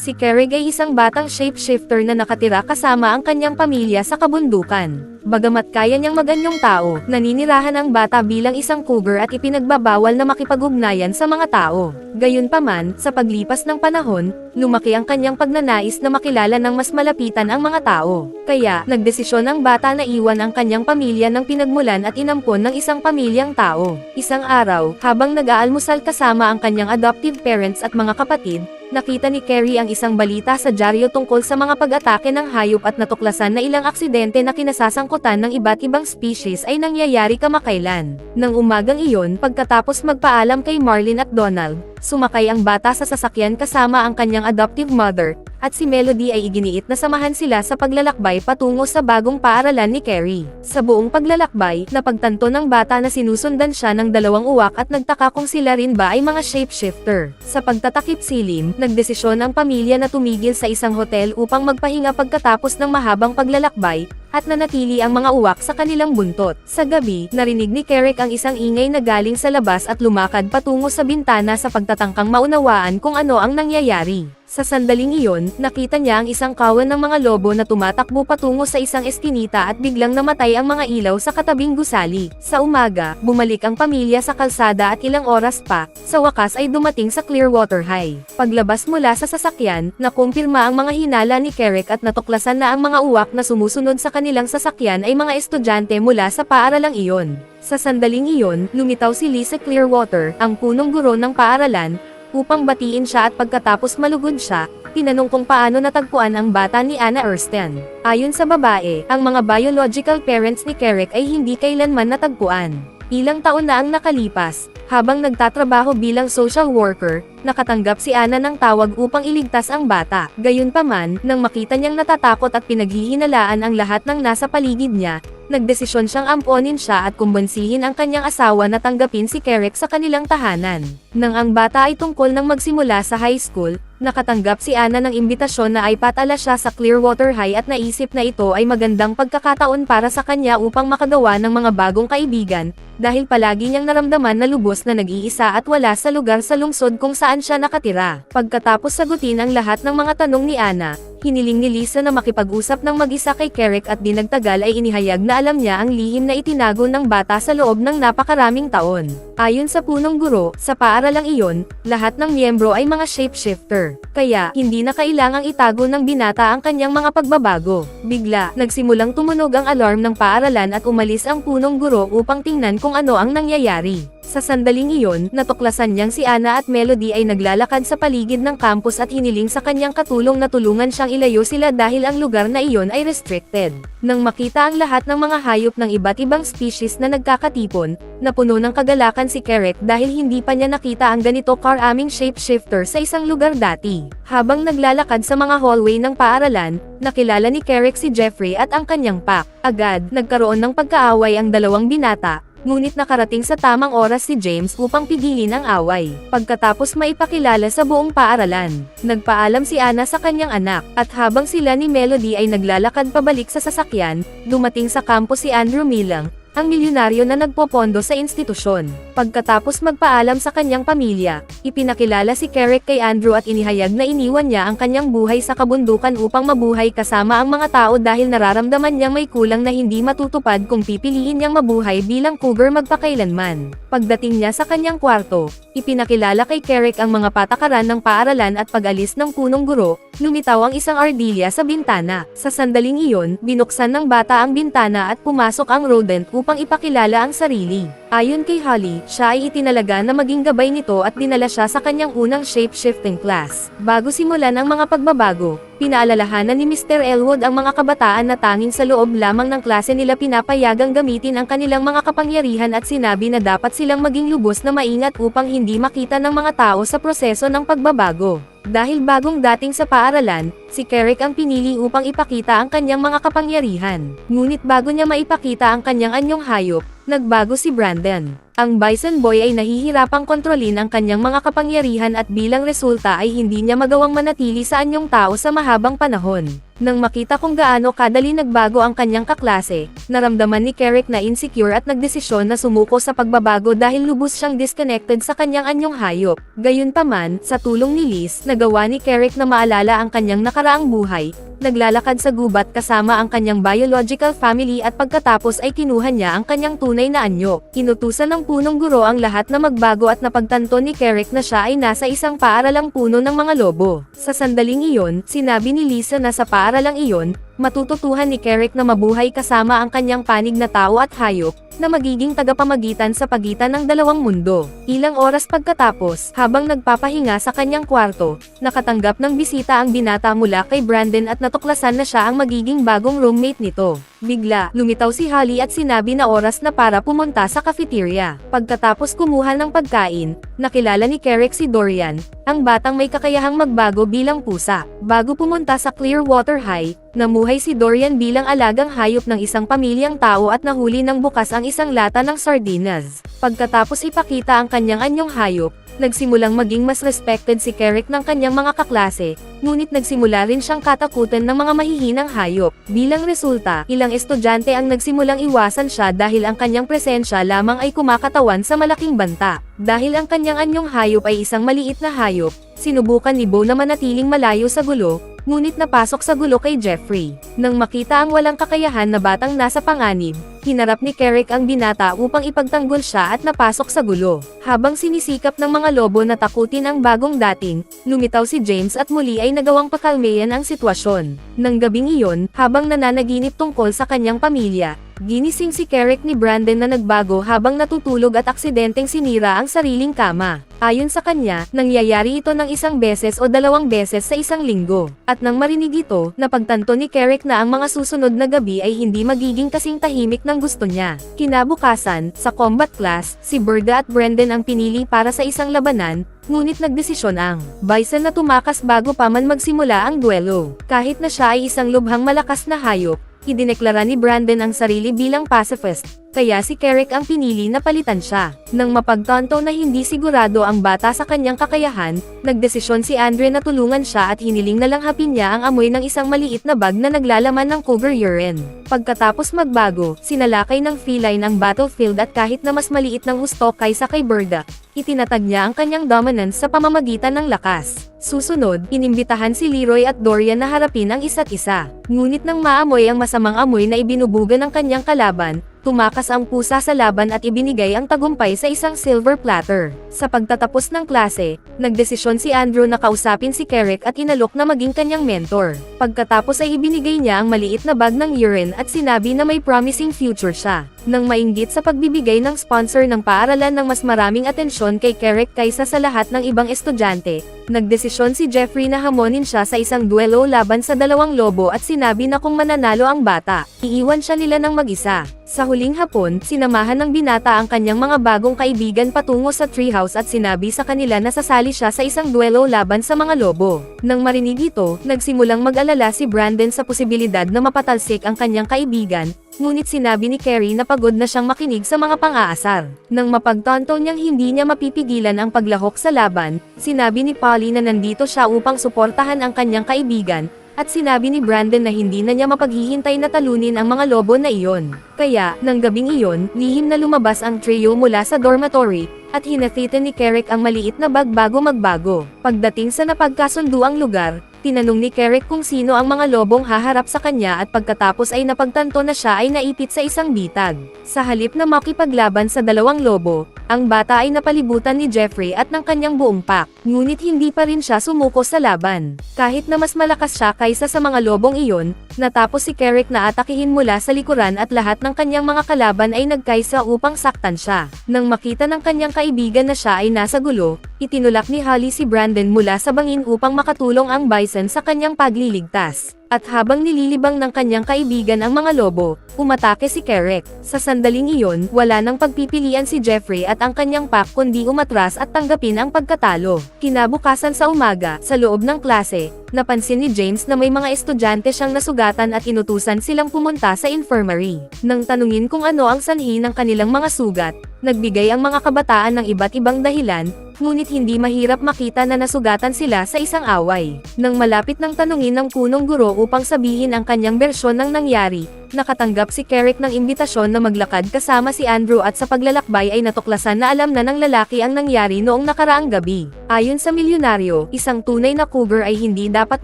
Si Kerrig ay isang batang shapeshifter na nakatira kasama ang kanyang pamilya sa kabundukan. Bagamat kaya niyang maganyong tao, naninirahan ang bata bilang isang cougar at ipinagbabawal na makipag-ugnayan sa mga tao. Gayunpaman, sa paglipas ng panahon, lumaki ang kanyang pagnanais na makilala ng mas malapitan ang mga tao. Kaya, nagdesisyon ang bata na iwan ang kanyang pamilya ng pinagmulan at inampon ng isang pamilyang tao. Isang araw, habang nag-aalmusal kasama ang kanyang adoptive parents at mga kapatid, nakita ni Kerry ang isang balita sa dyaryo tungkol sa mga pag-atake ng hayop at natuklasan na ilang aksidente na kinasasangkutan ng iba't ibang species ay nangyayari kamakailan. Nang umagang iyon, pagkatapos magpaalam kay Marlin at Donald, sumakay ang bata sa sasakyan kasama ang kanyang adoptive mother, at si Melody ay iginiit na samahan sila sa paglalakbay patungo sa bagong paaralan ni Kerry. Sa buong paglalakbay, napagtanto ng bata na sinusundan siya ng dalawang uwak at nagtaka kung sila rin ba ay mga shapeshifter. Sa pagtatakip silim, nagdesisyon ang pamilya na tumigil sa isang hotel upang magpahinga pagkatapos ng mahabang paglalakbay, at nanatili ang mga uwak sa kanilang buntot. Sa gabi, narinig ni Kerrick ang isang ingay na galing sa labas at lumakad patungo sa bintana sa pagtatangkang maunawaan kung ano ang nangyayari. Sa sandaling iyon, nakita niya ang isang kawan ng mga lobo na tumatakbo patungo sa isang eskinita at biglang namatay ang mga ilaw sa katabing gusali. Sa umaga, bumalik ang pamilya sa kalsada at ilang oras pa, sa wakas ay dumating sa Clearwater High. Paglabas mula sa sasakyan, nakumpirma ang mga hinala ni Kerrick at natuklasan na ang mga uwak na sumusunod sa kanilang sasakyan ay mga estudyante mula sa paaralang iyon. Sa sandaling iyon, lumitaw si Lee sa Clearwater, ang punong guro ng paaralan, upang batiin siya at pagkatapos malugod siya, tinanong kung paano natagpuan ang bata ni Anna Erston. Ayon sa babae, ang mga biological parents ni Kerrick ay hindi kailanman natagpuan. Ilang taon na ang nakalipas, habang nagtatrabaho bilang social worker, nakatanggap si Anna ng tawag upang iligtas ang bata. Gayunpaman, nang makita niyang natatakot at pinaghihinalaan ang lahat ng nasa paligid niya, nagdesisyon siyang amponin siya at kumbensihin ang kanyang asawa na tanggapin si Kerrick sa kanilang tahanan. Nang ang bata ay tungkol nang magsimula sa high school, nakatanggap si Anna ng imbitasyon na ay patala siya sa Clearwater High at naisip na ito ay magandang pagkakataon para sa kanya upang makagawa ng mga bagong kaibigan, dahil palagi niyang naramdaman na lubos na nag-iisa at wala sa lugar sa lungsod kung saan siya nakatira. Pagkatapos sagutin ang lahat ng mga tanong ni Anna, hiniling ni Lisa na makipag-usap ng mag-isa kay Kerrick at di nagtagal ay inihayag na alam niya ang lihim na itinago ng bata sa loob ng napakaraming taon. Ayon sa punong guro, sa paaralang iyon, lahat ng miyembro ay mga shapeshifter. Kaya, hindi na kailangang itago ng binata ang kanyang mga pagbabago. Bigla, nagsimulang tumunog ang alarm ng paaralan at umalis ang punong guro upang tingnan kung ano ang nangyayari. Sa sandaling iyon, natuklasan niyang si Anna at Melody ay naglalakad sa paligid ng campus at hiniling sa kanyang katulong na tulungan siyang ilayo sila dahil ang lugar na iyon ay restricted. Nang makita ang lahat ng mga hayop ng iba't ibang species na nagkakatipon, napuno ng kagalakan si Kerrick dahil hindi pa niya nakita ang ganito karaming shapeshifter sa isang lugar dati. Habang naglalakad sa mga hallway ng paaralan, nakilala ni Kerrick si Jeffrey at ang kanyang pack. Agad, nagkaroon ng pagkaaway ang dalawang binata, ngunit nakarating sa tamang oras si James upang pigilin ang away. Pagkatapos maipakilala sa buong paaralan, nagpaalam si Anna sa kanyang anak, at habang sila ni Melody ay naglalakad pabalik sa sasakyan, dumating sa campus si Andrew Milang, ang milyonaryo na nagpopondo sa institusyon. Pagkatapos magpaalam sa kanyang pamilya, ipinakilala si Kerrick kay Andrew at inihayag na iniwan niya ang kanyang buhay sa kabundukan upang mabuhay kasama ang mga tao dahil nararamdaman niyang may kulang na hindi matutupad kung pipiliin niyang mabuhay bilang cougar magpakailanman. Pagdating niya sa kanyang kwarto, ipinakilala kay Kerrick ang mga patakaran ng paaralan at pag-alis ng punong guro, lumitaw ang isang ardilya sa bintana. Sa sandaling iyon, binuksan ng bata ang bintana at pumasok ang rodent upang ipakilala ang sarili. Ayon kay Holly, siya ay itinalaga na maging gabay nito at dinala siya sa kanyang unang shape-shifting class. Bago simulan ang mga pagbabago, pinaalalahanan ni Mr. Elwood ang mga kabataan na tanging sa loob lamang ng klase nila pinapayagang gamitin ang kanilang mga kapangyarihan at sinabi na dapat silang maging lubos na maingat upang hindi makita ng mga tao sa proseso ng pagbabago. Dahil bagong dating sa paaralan, si Kerrick ang pinili upang ipakita ang kanyang mga kapangyarihan. Ngunit bago niya maipakita ang kanyang anyong hayop, nagbago si Brandon. Ang Bison Boy ay nahihirapang kontrolin ang kanyang mga kapangyarihan at bilang resulta ay hindi niya magawang manatili sa anyong tao sa mahabang panahon. Nang makita kung gaano kadali nagbago ang kanyang kaklase, naramdaman ni Carrick na insecure at nagdesisyon na sumuko sa pagbabago dahil lubos siyang disconnected sa kanyang anyong hayop. Gayunpaman, sa tulong ni Liz, nagawa ni Carrick na maalala ang kanyang nakaraang buhay, naglalakad sa gubat kasama ang kanyang biological family at pagkatapos ay kinuha niya ang kanyang tunay na anyo. Inutusan ng punong guro ang lahat na magbago at napagtanto ni Carrick na siya ay nasa isang paaralang puno ng mga lobo. Sa sandaling iyon, sinabi ni Lisa na sa paaralang iyon, matututuhan ni Carrick na mabuhay kasama ang kanyang panig na tao at hayop, na magiging tagapamagitan sa pagitan ng dalawang mundo. Ilang oras pagkatapos, habang nagpapahinga sa kanyang kwarto, nakatanggap ng bisita ang binata mula kay Brandon at natuklasan na siya ang magiging bagong roommate nito. Bigla, lumitaw si Holly at sinabi na oras na para pumunta sa cafeteria. Pagkatapos kumuha ng pagkain, nakilala ni Carrick si Dorian, ang batang may kakayahang magbago bilang pusa. Bago pumunta sa Clearwater High, namuhay si Dorian bilang alagang hayop ng isang pamilyang tao at nahuli ng bukas ang isang lata ng sardinas. Pagkatapos ipakita ang kanyang anyong hayop, nagsimulang maging mas respected si Carrick ng kanyang mga kaklase, ngunit nagsimula rin siyang katakutan ng mga mahihinang hayop. Bilang resulta, ilang estudyante ang nagsimulang iwasan siya dahil ang kanyang presensya lamang ay kumakatawan sa malaking banta. Dahil ang kanyang anyong hayop ay isang maliit na hayop, sinubukan ni Bo na manatiling malayo sa gulo, ngunit napasok sa gulo kay Jeffrey. Nang makita ang walang kakayahan na batang nasa panganib, hinarap ni Carrick ang binata upang ipagtanggol siya at napasok sa gulo. Habang sinisikap ng mga lobo na takutin ang bagong dating, lumitaw si James at muli ay nagawang pakalmayan ang sitwasyon. Nang gabing iyon, habang nananaginip tungkol sa kanyang pamilya, ginising si Carrick ni Brandon na nagbago habang natutulog at aksidenteng sinira ang sariling kama. Ayon sa kanya, nangyayari ito ng isang beses o dalawang beses sa isang linggo. At nang marinig ito, napagtanto ni Carrick na ang mga susunod na gabi ay hindi magiging kasing tahimik ng gusto niya. Kinabukasan, sa combat class, si Berda at Brendan ang pinili para sa isang labanan, ngunit nagdesisyon ang Bison na tumakas bago pa man magsimula ang duelo. Kahit na siya ay isang lubhang malakas na hayop, idineklara ni Brandon ang sarili bilang pacifist, kaya si Carrick ang pinili na palitan siya. Nang mapagtanto na hindi sigurado ang bata sa kanyang kakayahan, nagdesisyon si Andre na tulungan siya at hiniling na langhapin niya ang amoy ng isang maliit na bag na naglalaman ng cougar urine. Pagkatapos magbago, sinalakay ng feline ang battlefield at kahit na mas maliit ng husto kaysa kay Berda, itinatag niya ang kanyang dominance sa pamamagitan ng lakas. Susunod, inimbitahan si Leroy at Dorian na harapin ang isa't isa. Ngunit nang maamoy ang masamang amoy na ibinubuga ng kanyang kalaban, tumakas ang pusa sa laban at ibinigay ang tagumpay sa isang silver platter. Sa pagtatapos ng klase, nagdesisyon si Andrew na kausapin si Carrick at inalok na maging kanyang mentor. Pagkatapos ay ibinigay niya ang maliit na bag ng urine at sinabi na may promising future siya. Nang mainggit sa pagbibigay ng sponsor ng paaralan ng mas maraming atensyon kay Carrick kaysa sa lahat ng ibang estudyante, nagdesisyon si Jeffrey na hamonin siya sa isang duelo laban sa dalawang lobo at sinabi na kung mananalo ang bata, iiwan siya nila ng mag-isa. Sa huling hapon, sinamahan ng binata ang kanyang mga bagong kaibigan patungo sa treehouse at sinabi sa kanila na sasali siya sa isang duelo laban sa mga lobo. Nang marinig ito, nagsimulang mag-alala si Brandon sa posibilidad na mapatalsik ang kanyang kaibigan, ngunit sinabi ni Carrie na pagod na siyang makinig sa mga pang-aasar. Nang mapagtanto niyang hindi niya mapipigilan ang paglahok sa laban, sinabi ni Polly na nandito siya upang suportahan ang kanyang kaibigan, at sinabi ni Brandon na hindi na niya mapaghihintay na talunin ang mga lobo na iyon. Kaya, nang gabing iyon, lihim na lumabas ang trio mula sa dormitory, at hinathitan ni Carrick ang maliit na bag bago magbago. Pagdating sa napagkasunduang lugar, tinanong ni Carrick kung sino ang mga lobong haharap sa kanya at pagkatapos ay napagtanto na siya ay naipit sa isang bitag. Sa halip na makipaglaban sa dalawang lobo, ang bata ay napalibutan ni Jeffrey at ng kanyang buong pack, ngunit hindi pa rin siya sumuko sa laban. Kahit na mas malakas siya kaysa sa mga lobong iyon, natapos si Carrick na atakihin mula sa likuran at lahat ng kanyang mga kalaban ay nagkaisa upang saktan siya. Nang makita ng kanyang kaibigan na siya ay nasa gulo, itinulak ni Holly si Brandon mula sa bangin upang makatulong ang Bison sa kanyang pagliligtas. At habang nililibang ng kanyang kaibigan ang mga lobo, umatake si Carrick. Sa sandaling iyon, wala nang pagpipilian si Jeffrey at ang kanyang pack kundi umatras at tanggapin ang pagkatalo. Kinabukasan sa umaga, sa loob ng klase, napansin ni James na may mga estudyante siyang nasugatan at inutusan silang pumunta sa infirmary. Nang tanungin kung ano ang sanhi ng kanilang mga sugat, nagbigay ang mga kabataan ng iba't ibang dahilan, ngunit hindi mahirap makita na nasugatan sila sa isang away. Nang malapit ng tanungin ng punong guro upang sabihin ang kanyang bersyon ng nangyari, nakatanggap si Carrick ng imbitasyon na maglakad kasama si Andrew at sa paglalakbay ay natuklasan na alam na ng lalaki ang nangyari noong nakaraang gabi. Ayon sa milyonaryo, isang tunay na cougar ay hindi dapat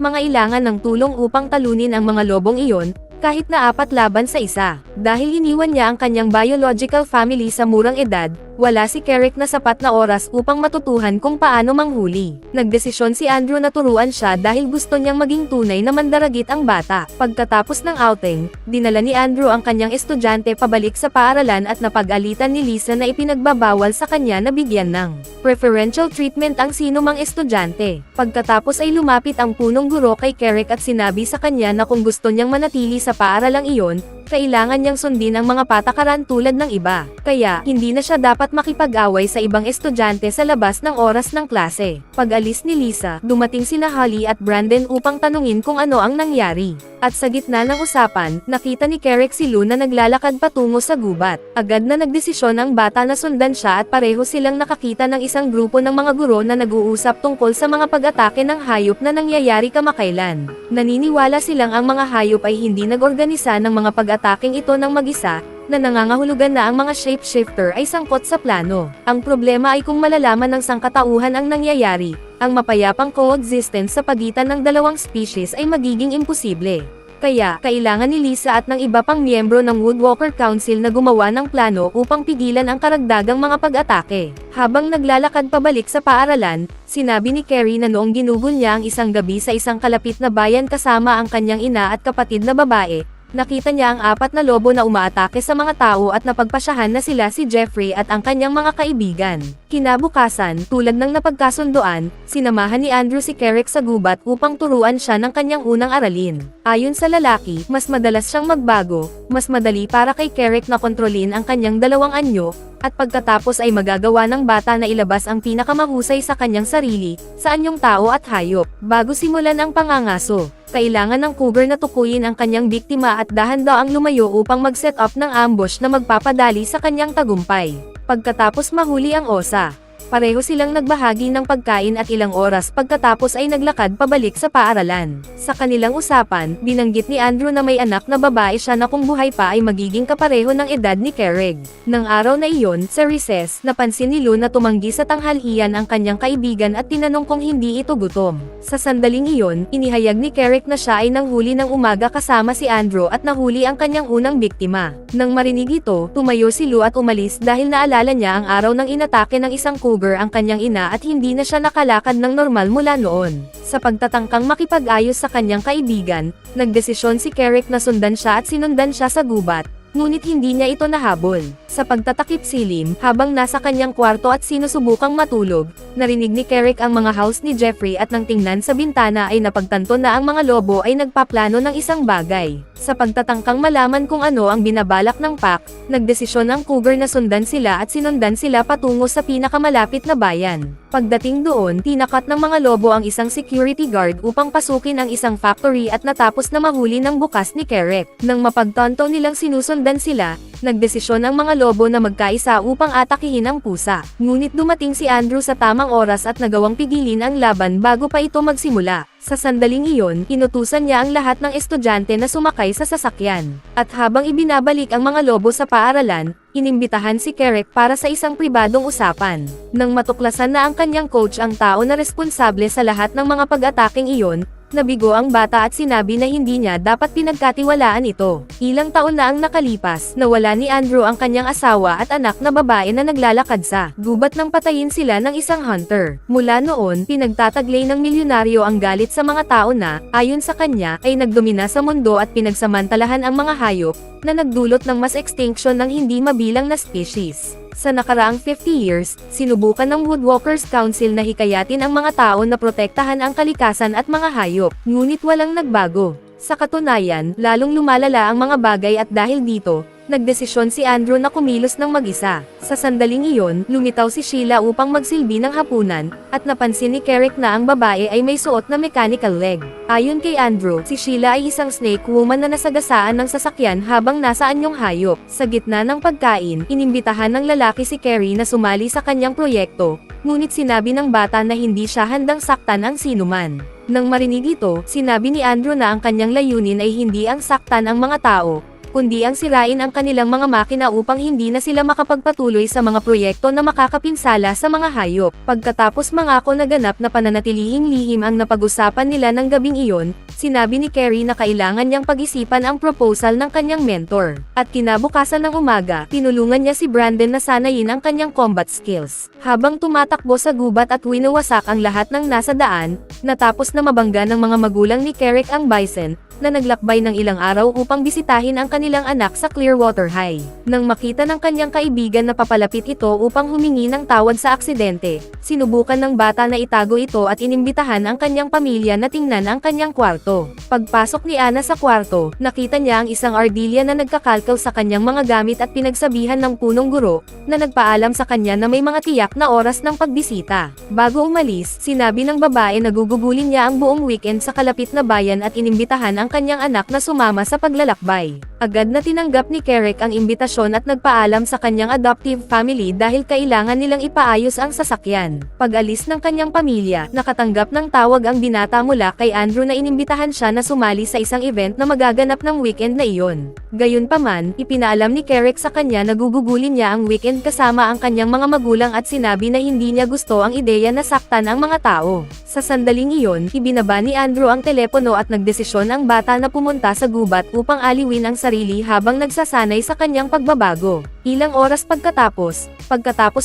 mangailangan ng tulong upang talunin ang mga lobong iyon, kahit na 4 laban sa isa. Dahil iniwan niya ang kanyang biological family sa murang edad, wala si Carrick na sapat na oras upang matutuhan kung paano manghuli. Nagdesisyon si Andrew na turuan siya dahil gusto niyang maging tunay na mandaragit ang bata. Pagkatapos ng outing, dinala ni Andrew ang kanyang estudyante pabalik sa paaralan at napag-alitan ni Lisa na ipinagbabawal sa kanya na bigyan ng preferential treatment ang sinumang estudyante. Pagkatapos ay lumapit ang punong guro kay Carrick at sinabi sa kanya na kung gusto niyang manatili sa paaralang iyon, kailangan niyang sundin ang mga patakaran tulad ng iba. Kaya, hindi na siya dapat makipag-away sa ibang estudyante sa labas ng oras ng klase. Pag-alis ni Lisa, dumating sina Holly at Brandon upang tanungin kung ano ang nangyari. At sa gitna ng usapan, nakita ni Carrick si Lou na naglalakad patungo sa gubat. Agad na nagdesisyon ang bata na sundan siya at pareho silang nakakita ng isang grupo ng mga guro na nag-uusap tungkol sa mga pag-atake ng hayop na nangyayari kamakailan. Naniniwala silang ang mga hayop ay hindi nag-organisa ng mga pag-ataking ito ng mag-isa, na nangangahulugan na ang mga shapeshifter ay sangkot sa plano. Ang problema ay kung malalaman ng sangkatauhan ang nangyayari, ang mapayapang coexistence sa pagitan ng dalawang species ay magiging imposible. Kaya, kailangan ni Lisa at ng iba pang miyembro ng Woodwalker Council na gumawa ng plano upang pigilan ang karagdagang mga pag-atake. Habang naglalakad pabalik sa paaralan, sinabi ni Carrie na noong ginugol niya ang isang gabi sa isang kalapit na bayan kasama ang kanyang ina at kapatid na babae, nakita niya ang 4 na lobo na umaatake sa mga tao at napagpasyahan na sila si Jeffrey at ang kanyang mga kaibigan. Kinabukasan, tulad ng napagkasundoan, sinamahan ni Andrew si Carrick sa gubat upang turuan siya ng kanyang unang aralin. Ayon sa lalaki, mas madalas siyang magbago, mas madali para kay Carrick na kontrolin ang kanyang 2 anyo, at pagkatapos ay magagawa ng bata na ilabas ang pinakamahusay sa kanyang sarili, sa anyong tao at hayop. Bago simulan ang pangangaso, kailangan ng cougar na tukuyin ang kanyang biktima at dahan-daang lumayo upang mag-set up ng ambush na magpapadali sa kanyang tagumpay. Pagkatapos mahuli ang osa, pareho silang nagbahagi ng pagkain at ilang oras pagkatapos ay naglakad pabalik sa paaralan. Sa kanilang usapan, binanggit ni Andrew na may anak na babae siya na kung buhay pa ay magiging kapareho ng edad ni Carrick. Nang araw na iyon, sa recess, napansin ni Lou na tumanggi sa tanghalian ang kanyang kaibigan at tinanong kung hindi ito gutom. Sa sandaling iyon, inihayag ni Carrick na siya ay nanghuli ng umaga kasama si Andrew at nahuli ang kanyang unang biktima. Nang marinig ito, tumayo si Lou at umalis dahil naalala niya ang araw ng inatake ng isang cougar ang kanyang ina at hindi na siya nakalakad ng normal mula noon. Sa pagtatangkang makipag-ayos sa kanyang kaibigan, nagdesisyon si Carrick na sundan siya at sinundan siya sa gubat, ngunit hindi niya ito nahabol. Sa pagtatakip silim, habang nasa kanyang kwarto at sinusubukang matulog, narinig ni Carrick ang mga howls ni Jeffrey at nang tingnan sa bintana ay napagtanto na ang mga lobo ay nagpaplano ng isang bagay. Sa pagtatangkang malaman kung ano ang binabalak ng pack, nagdesisyon ang cougar na sundan sila at sinundan sila patungo sa pinakamalapit na bayan. Pagdating doon, tinakat ng mga lobo ang isang security guard upang pasukin ang isang factory at natapos na mahuli ng bukas ni Carrick. Nang mapagtanto nilang sinusundan sila, nagdesisyon ang mga lobo na magkaisa upang atakihin ang pusa. Ngunit dumating si Andrew sa tamang oras at nagawang pigilin ang laban bago pa ito magsimula. Sa sandaling iyon, inutusan niya ang lahat ng estudyante na sumakay sa sasakyan. At habang ibinabalik ang mga lobo sa paaralan, inimbitahan si Carrick para sa isang pribadong usapan. Nang matuklasan na ang kanyang coach ang tao na responsable sa lahat ng mga pag-ataking iyon, nabigo ang bata at sinabi na hindi niya dapat pinagkatiwalaan ito. Ilang taon na ang nakalipas, nawala ni Andrew ang kanyang asawa at anak na babae na naglalakad sa gubat nang patayin sila ng isang hunter. Mula noon, pinagtataglay ng milyonaryo ang galit sa mga tao na, ayon sa kanya, ay nagdomina sa mundo at pinagsamantalahan ang mga hayop, na nagdulot ng mass extinction ng hindi mabilang na species. Sa nakaraang 50 years, sinubukan ng Woodwalkers Council na hikayatin ang mga tao na protektahan ang kalikasan at mga hayop, ngunit walang nagbago. Sa katunayan, lalong lumalala ang mga bagay at dahil dito, nagdesisyon si Andrew na kumilos ng mag-isa. Sa sandaling iyon, lumitaw si Sheila upang magsilbi ng hapunan, at napansin ni Kerek na ang babae ay may suot na mechanical leg. Ayon kay Andrew, si Sheila ay isang snake woman na nasagasaan ng sasakyan habang nasa anyong hayop. Sa gitna ng pagkain, inimbitahan ng lalaki si Carrie na sumali sa kanyang proyekto, ngunit sinabi ng bata na hindi siya handang saktan ang sinuman. Nang marinig ito, sinabi ni Andrew na ang kanyang layunin ay hindi ang saktan ang mga tao, kundi ang sirain ang kanilang mga makina upang hindi na sila makapagpatuloy sa mga proyekto na makakapinsala sa mga hayop. Pagkatapos mangako na ganap na pananatilihing lihim ang napag-usapan nila ng gabing iyon, sinabi ni Carrie na kailangan niyang pag-isipan ang proposal ng kanyang mentor. At kinabukasan ng umaga, tinulungan niya si Brandon na sanayin ang kanyang combat skills. Habang tumatakbo sa gubat at winawasak ang lahat ng nasa daan, natapos na mabangga ng mga magulang ni Kerek ang bison, na naglakbay ng ilang araw upang bisitahin ang kanilang anak sa Clearwater High. Nang makita ng kanyang kaibigan na papalapit ito upang humingi ng tawad sa aksidente, sinubukan ng bata na itago ito at inimbitahan ang kanyang pamilya na tingnan ang kanyang kwarto. Pagpasok ni Anna sa kwarto, nakita niya ang isang ardilya na nagkakalkaw sa kanyang mga gamit at pinagsabihan ng punong guro, na nagpaalam sa kanya na may mga tiyak na oras ng pagbisita. Bago umalis, sinabi ng babae na gugugulin niya ang buong weekend sa kalapit na bayan at inimbitahan ang kanyang anak na sumama sa paglalakbay. Agad na tinanggap ni Kerek ang imbitasyon at nagpaalam sa kanyang adoptive family dahil kailangan nilang ipaayos ang sasakyan. Pag-alis ng kanyang pamilya, nakatanggap ng tawag ang binata mula kay Andrew na inimbitahan siya na sumali sa isang event na magaganap ng weekend na iyon. Gayunpaman, ipinaalam ni Kerek sa kanya na gugugulin niya ang weekend kasama ang kanyang mga magulang at sinabi na hindi niya gusto ang ideya na saktan ang mga tao. Sa sandaling iyon, ibinaba ni Andrew ang telepono at nagdesisyon ang bata na pumunta sa gubat upang aliwin ang sarili habang nagsasanay sa kanyang pagbabago. Ilang oras pagkatapos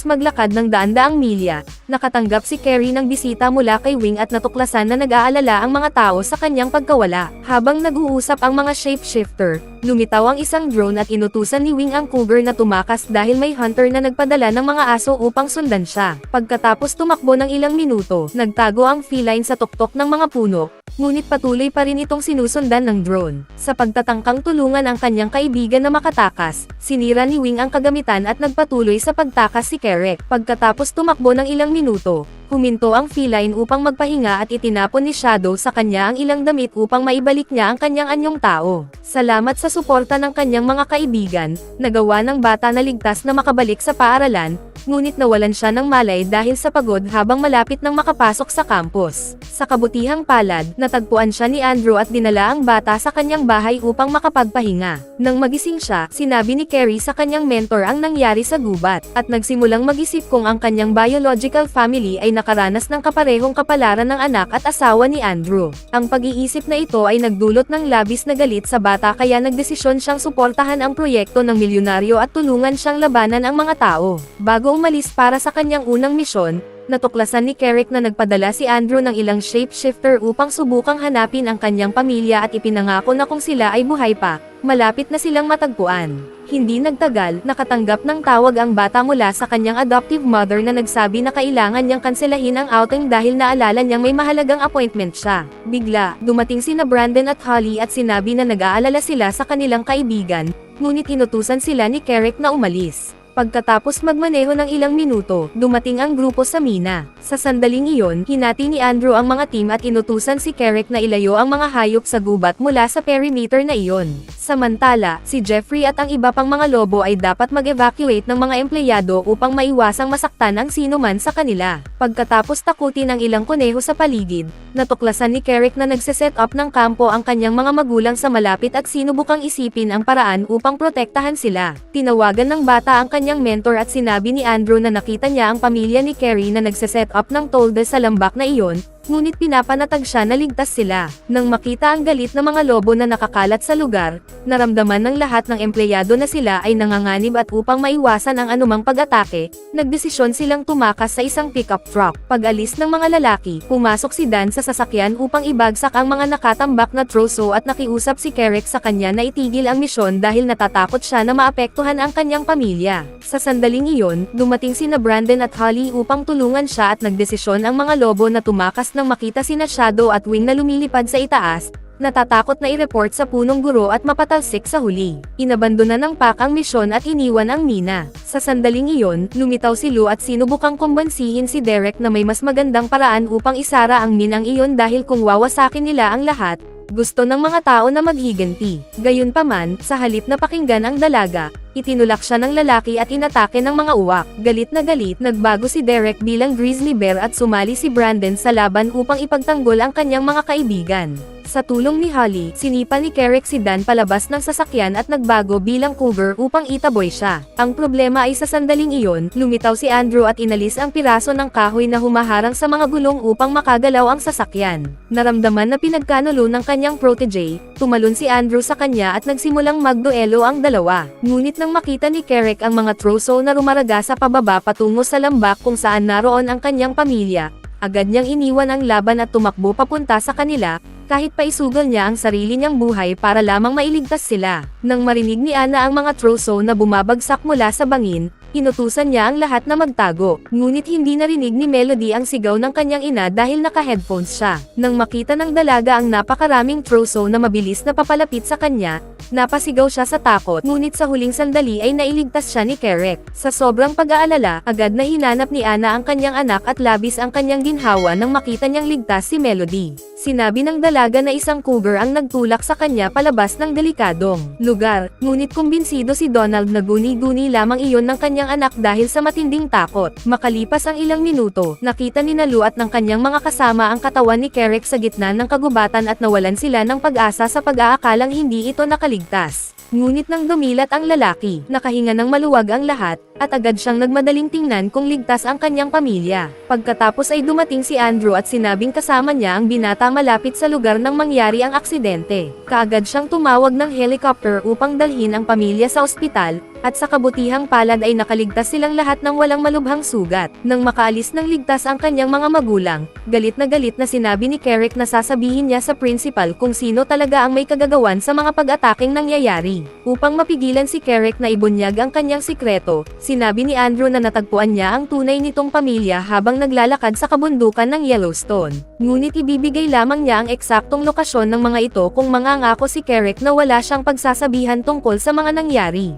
maglakad ng daan-daang milya, nakatanggap si Carrie ng bisita mula kay Wing at natuklasan na nag-aalala ang mga tao sa kanyang pagkawala. Habang nag-uusap ang mga shapeshifter, lumitaw ang isang drone at inutusan ni Wing ang cougar na tumakas dahil may hunter na nagpadala ng mga aso upang sundan siya. Pagkatapos tumakbo ng ilang minuto, nagtago ang feline sa tuktok ng mga puno, ngunit patuloy pa rin itong sinusundan ng drone. Sa pagtatangkang tulungan ang kanyang kaibigan na makatakas, sinira ni Wing ang kagamitan at nagpatuloy sa pagtakas si Kerek. Pagkatapos tumakbo ng ilang minuto, huminto ang feline upang magpahinga at itinapon ni Shadow sa kanya ang ilang damit upang maibalik niya ang kanyang anyong tao. Salamat sa suporta ng kanyang mga kaibigan, nagawa ng bata na ligtas na makabalik sa paaralan, ngunit nawalan siya ng malay dahil sa pagod habang malapit nang makapasok sa campus. Sa kabutihang palad, natagpuan siya ni Andrew at dinala ang bata sa kanyang bahay upang makapagpahinga. Nang magising siya, sinabi ni Carrie sa kanyang mentor ang nangyari sa gubat, at nagsimulang mag-isip kung ang kanyang biological family ay nakaranas ng kaparehong kapalaran ng anak at asawa ni Andrew. Ang pag-iisip na ito ay nagdulot ng labis na galit sa bata kaya nagdesisyon siyang suportahan ang proyekto ng milyonaryo at tulungan siyang labanan ang mga tao. Bago umalis para sa kanyang unang misyon, natuklasan ni Kerek na nagpadala si Andrew ng ilang shapeshifter upang subukang hanapin ang kanyang pamilya at ipinangako na kung sila ay buhay pa, malapit na silang matagpuan. Hindi nagtagal, nakatanggap ng tawag ang bata mula sa kanyang adoptive mother na nagsabi na kailangan niyang kanselahin ang outing dahil naalala niyang may mahalagang appointment siya. Bigla, dumating sina Brandon at Holly at sinabi na nag-aalala sila sa kanilang kaibigan, ngunit inutusan sila ni Kerek na umalis. Pagkatapos magmaneho ng ilang minuto, dumating ang grupo sa mina. Sa sandaling iyon, hinati ni Andrew ang mga team at inutusan si Kerek na ilayo ang mga hayop sa gubat mula sa perimeter na iyon. Samantala, si Jeffrey at ang iba pang mga lobo ay dapat mag-evacuate ng mga empleyado upang maiwasang masaktan ang sinuman sa kanila. Pagkatapos takutin ang ilang kuneho sa paligid, natuklasan ni Kerek na nagse-set up ng kampo ang kanyang mga magulang sa malapit at sinubukang isipin ang paraan upang protektahan sila. Tinawagan ng bata ang kanyang mentor at sinabi ni Andrew na nakita niya ang pamilya ni Carrie na nagse-set up ng tolda sa lambak na iyon, ngunit pinapanatag siya na ligtas sila. Nang makita ang galit ng mga lobo na nakakalat sa lugar, naramdaman ng lahat ng empleyado na sila ay nanganganib at upang maiwasan ang anumang pag-atake, nagdesisyon silang tumakas sa isang pickup truck. Pag-alis ng mga lalaki, pumasok si Dan sa sasakyan upang ibagsak ang mga nakatambak na troso at nakiusap si Kerek sa kanya na itigil ang misyon dahil natatakot siya na maapektuhan ang kanyang pamilya. Sa sandaling iyon, dumating sina Brandon at Holly upang tulungan siya at nagdesisyon ang mga lobo na tumakas nang makita sina Shadow at Wing na lumilipad sa itaas, natatakot na i-report sa punong guro at mapatalsik sa huli. Inabandona ng Pak ang misyon at iniwan ang mina. Sa sandaling iyon, lumitaw si Lou at sinubukang kumbansihin si Derek na may mas magandang paraan upang isara ang minang iyon dahil kung wawasakin nila ang lahat, gusto ng mga tao na maghiganti. Gayunpaman, sa halip na pakinggan ang dalaga, itinulak siya ng lalaki at inatake ng mga uwak. Galit na galit, nagbago si Derek bilang grizzly bear at sumali si Brandon sa laban upang ipagtanggol ang kanyang mga kaibigan. Sa tulong ni Holly, sinipa ni Kerek si Dan palabas ng sasakyan at nagbago bilang cougar upang itaboy siya. Ang problema ay sa sandaling iyon, lumitaw si Andrew at inalis ang piraso ng kahoy na humaharang sa mga gulong upang makagalaw ang sasakyan. Naramdaman na pinagkanulo ng kanyang protege, tumalon si Andrew sa kanya at nagsimulang magduelo ang dalawa. Ngunit nang makita ni Kerek ang mga troso na rumaraga sa pababa patungo sa lambak kung saan naroon ang kanyang pamilya, agad niyang iniwan ang laban at tumakbo papunta sa kanila, kahit pa isugal niya ang sarili niyang buhay para lamang mailigtas sila. Nang marinig ni Anna ang mga troso na bumabagsak mula sa bangin, inutusan niya ang lahat na magtago. Ngunit hindi narinig ni Melody ang sigaw ng kanyang ina dahil naka-headphones siya. Nang makita ng dalaga ang napakaraming troso na mabilis na papalapit sa kanya, napasigaw siya sa takot, ngunit sa huling sandali ay nailigtas siya ni Kerek. Sa sobrang pag-aalala, agad na hinanap ni Anna ang kanyang anak at labis ang kanyang ginhawa nang makita niyang ligtas si Melody. Sinabi ng dalaga na isang cougar ang nagtulak sa kanya palabas ng delikadong lugar, ngunit kumbinsido si Donald na guni-guni lamang iyon ng kanyang anak dahil sa matinding takot. Makalipas ang ilang minuto, nakita ni Lou at ng kanyang mga kasama ang katawan ni Kerek sa gitna ng kagubatan at nawalan sila ng pag-asa sa pag-aakalang hindi ito nakaligtas. Ngunit nang dumilat ang lalaki, nakahinga ng maluwag ang lahat, at agad siyang nagmadaling tingnan kung ligtas ang kanyang pamilya. Pagkatapos ay dumating si Andrew at sinabing kasama niya ang binata malapit sa lugar nang mangyari ang aksidente. Kaagad siyang tumawag ng helicopter upang dalhin ang pamilya sa ospital, at sa kabutihang palad ay nakaligtas silang lahat ng walang malubhang sugat. Nang makaalis ng ligtas ang kanyang mga magulang, galit na sinabi ni Kerek na sasabihin niya sa principal kung sino talaga ang may kagagawan sa mga pag-ataking nangyayari. Upang mapigilan si Kerek na ibunyag ang kanyang sikreto, sinabi ni Andrew na natagpuan niya ang tunay nitong pamilya habang naglalakad sa kabundukan ng Yellowstone. Ngunit ibibigay lamang niya ang eksaktong lokasyon ng mga ito kung mangangako si Kerek na wala siyang pagsasabihan tungkol sa mga nangyari.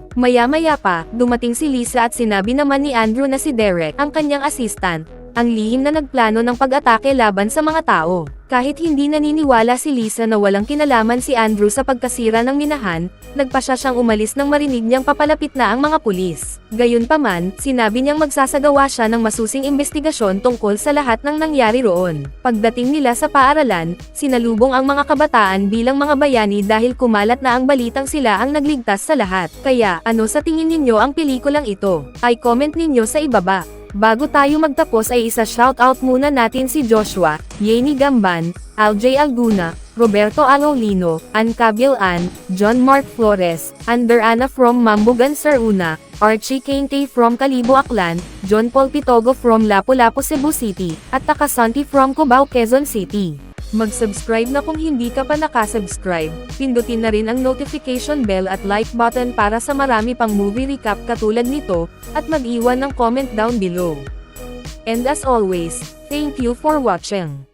Maya pa, dumating si Lisa at sinabi naman ni Andrew na si Derek, ang kanyang assistant, ang lihim na nagplano ng pag-atake laban sa mga tao. Kahit hindi naniniwala si Lisa na walang kinalaman si Andrew sa pagkasira ng minahan, nagpasya siyang umalis nang marinig niyang papalapit na ang mga pulis. Gayunpaman, sinabi niyang magsasagawa siya ng masusing investigasyon tungkol sa lahat ng nangyari roon. Pagdating nila sa paaralan, sinalubong ang mga kabataan bilang mga bayani dahil kumalat na ang balitang sila ang nagligtas sa lahat. Kaya, ano sa tingin ninyo ang pelikulang ito? Ay comment ninyo sa ibaba. Bago tayo magtapos ay isa-shoutout muna natin si Joshua, Yeni Gamban, Aljay Alguna, Roberto Angolino, Ann Cabilan, John Mark Flores, Ander Ana from Mambugan Saruna, Archie Kente from Kalibo Aklan, John Paul Pitogo from Lapu-Lapu Cebu City, at Takasanti from Cubao Quezon City. Mag-subscribe na kung hindi ka pa nakasubscribe, pindutin na rin ang notification bell at like button para sa marami pang movie recap katulad nito, at mag-iwan ng comment down below. And as always, thank you for watching.